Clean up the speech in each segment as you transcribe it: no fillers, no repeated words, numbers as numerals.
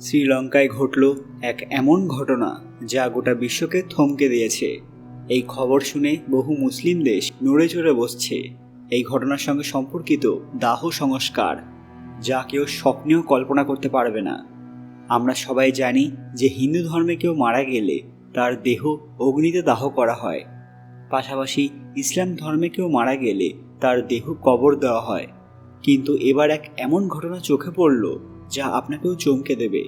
শ্রীলঙ্কায় ঘটল এক এমন ঘটনা যা গোটা বিশ্বকে থমকে দিয়েছে। এই খবর শুনে বহু মুসলিম দেশ নড়ে চড়ে বসছে। এই ঘটনার সঙ্গে সম্পর্কিত দাহ সংস্কার, যা কেউ স্বপ্নেও কল্পনা করতে পারবে না। আমরা সবাই জানি যে হিন্দু ধর্মে কেউ মারা গেলে তার দেহ অগ্নিতে দাহ করা হয়। পাশাপাশি ইসলাম ধর্মে কেউ মারা গেলে তার দেহ কবর দেওয়া হয়। কিন্তু এবার এক এমন ঘটনা চোখে পড়ল যা আপনাকেও চমকে দেবে।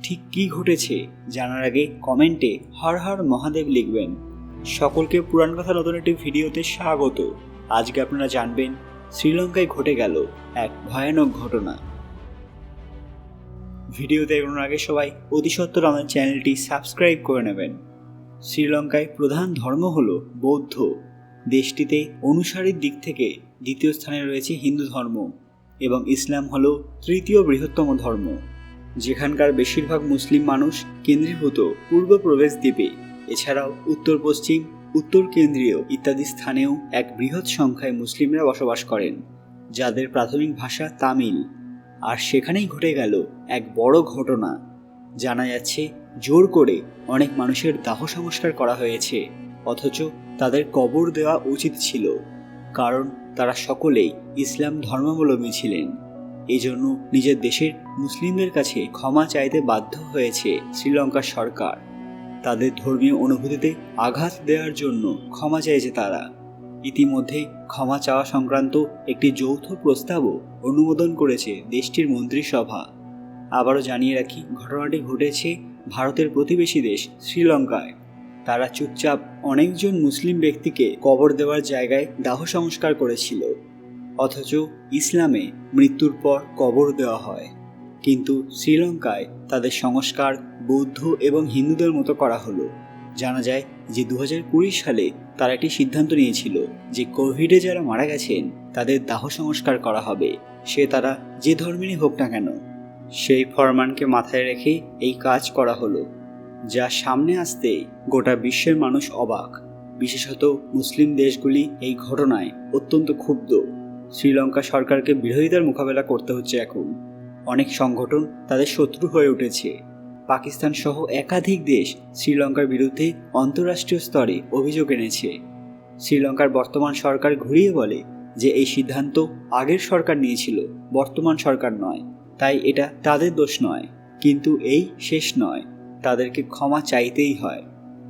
ঠিক কী ঘটেছে জানার আগে কমেন্টে হর হর মহাদেব লিখবেন। সকলকে পুরাণ কথা নতুন একটি ভিডিওতে স্বাগত। আজকে আপনারা জানবেন শ্রীলঙ্কায় ঘটে গেল এক ভয়ানক ঘটনা। ভিডিওতে এগোনোর আগে সবাই অতি সত্বর আমাদের চ্যানেলটি সাবস্ক্রাইব করে নেবেন। শ্রীলঙ্কায় প্রধান ধর্ম হল বৌদ্ধ। দেশটিতে অনুসারীর দিক থেকে দ্বিতীয় স্থানে রয়েছে হিন্দু ধর্ম এবং ইসলাম হল তৃতীয় বৃহত্তম ধর্ম। যেখানকার বেশিরভাগ মুসলিম মানুষ কেন্দ্রীভূত পূর্ব প্রবেশ দ্বীপে, এছাড়াও উত্তর পশ্চিম, উত্তর কেন্দ্রীয় ইত্যাদি স্থানেও এক বৃহৎ সংখ্যায় মুসলিমরা বসবাস করেন, যাদের প্রাথমিক ভাষা তামিল। আর সেখানেই ঘটে গেল এক বড় ঘটনা। জানা যাচ্ছে জোর করে অনেক মানুষের দাহ সংস্কার করা হয়েছে, অথচ তাদের কবর দেওয়া উচিত ছিল, কারণ তারা সকলেই ইসলাম ধর্মাবলম্বী ছিলেন। এজন্য নিজের দেশের মুসলিমদের কাছে ক্ষমা চাইতে বাধ্য হয়েছে শ্রীলঙ্কার সরকার। তাদের ধর্মীয় অনুভূতিতে আঘাত দেওয়ার জন্য ক্ষমা চাইছে তারা। ইতিমধ্যে ক্ষমা চাওয়া সংক্রান্ত একটি যৌথ প্রস্তাবও অনুমোদন করেছে দেশটির মন্ত্রিসভা। আবারও জানিয়ে রাখি, ঘটনাটি ঘটেছে ভারতের প্রতিবেশী দেশ শ্রীলঙ্কায়। তারা চুপচাপ অনেকজন মুসলিম ব্যক্তিকে কবর দেওয়ার জায়গায় দাহ সংস্কার করেছিল, অথচ ইসলামে মৃত্যুর পর কবর দেওয়া হয়। কিন্তু শ্রীলঙ্কায় তাদের সংস্কার বৌদ্ধ এবং হিন্দুদের মতো করা হলো। জানা যায় যে 2020 সালে তারা একটি সিদ্ধান্ত নিয়েছিল যে কোভিডে যারা মারা গেছেন তাদের দাহ সংস্কার করা হবে, সে তারা যে ধর্মেরই হোক না কেন। সেই ফরমানকে মাথায় রেখে এই কাজ করা হলো, যা সামনে আসতেই গোটা বিশ্বের মানুষ অবাক। বিশেষত মুসলিম দেশগুলি এই ঘটনায় অত্যন্ত ক্ষুব্ধ। শ্রীলঙ্কা সরকারকে বিরোধিতার মোকাবেলা করতে হচ্ছে এখন। অনেক সংগঠন তাদের শত্রু হয়ে উঠেছে। পাকিস্তান সহ একাধিক দেশ শ্রীলঙ্কার বিরুদ্ধে আন্তঃরাষ্ট্রীয় স্তরে অভিযোগ এনেছে। শ্রীলঙ্কার বর্তমান সরকার ঘুরিয়ে বলে যে এই সিদ্ধান্ত আগের সরকার নিয়েছিল, বর্তমান সরকার নয়, তাই এটা তাদের দোষ নয়। কিন্তু এই শেষ নয়, তাদেরকে ক্ষমা চাইতেই হয়।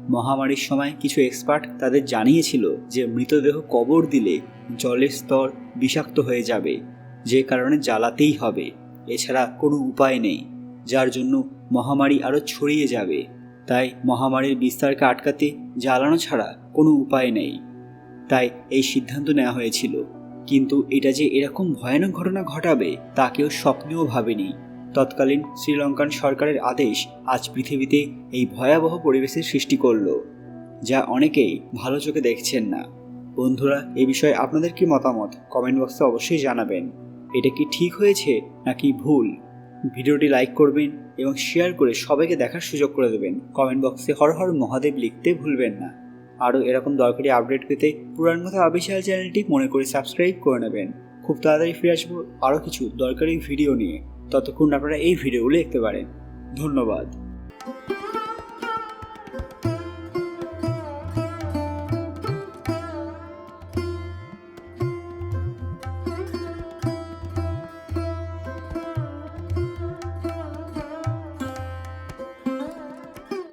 মহামারীর সময় কিছু এক্সপার্ট তাদের জানিয়েছিল যে মৃতদেহ কবর দিলে জলের স্তর বিষাক্ত হয়ে যাবে, যে কারণে জ্বালাতেই হবে, এছাড়া কোনো উপায় নেই, যার জন্য মহামারী আরও ছড়িয়ে যাবে। তাই মহামারীর বিস্তারকে আটকাতে জ্বালানো ছাড়া কোনো উপায় নেই, তাই এই সিদ্ধান্ত নেওয়া হয়েছিল। কিন্তু এটা যে এরকম ভয়ানক ঘটনা ঘটাবে তা কেউ স্বপ্নেও ভাবেনি। তৎকালীন শ্রীলঙ্কান সরকারের আদেশ আজ পৃথিবীতে এই ভয়াবহ পরিবেশের সৃষ্টি করল, যা অনেকেই ভালো চোখে দেখছেন না। বন্ধুরা, এ বিষয়ে আপনাদের কি মতামত কমেন্ট বক্সে অবশ্যই জানাবেন। এটা কি ঠিক হয়েছে নাকি ভুল? ভিডিওটি লাইক করবেন এবং শেয়ার করে সবাইকে দেখার সুযোগ করে দেবেন। কমেন্ট বক্সে হর হর মহাদেব লিখতে ভুলবেন না। আরও এরকম দরকারি আপডেট পেতে পুরাণ কথা অফিসিয়াল চ্যানেলটি মনে করে সাবস্ক্রাইব করে নেবেন। খুব তাড়াতাড়ি ফিরে আসবো আরও কিছু দরকারি ভিডিও নিয়ে। ততক্ষণ আপনারা এই ভিডিওগুলো দেখতে পারেন। ধন্যবাদ।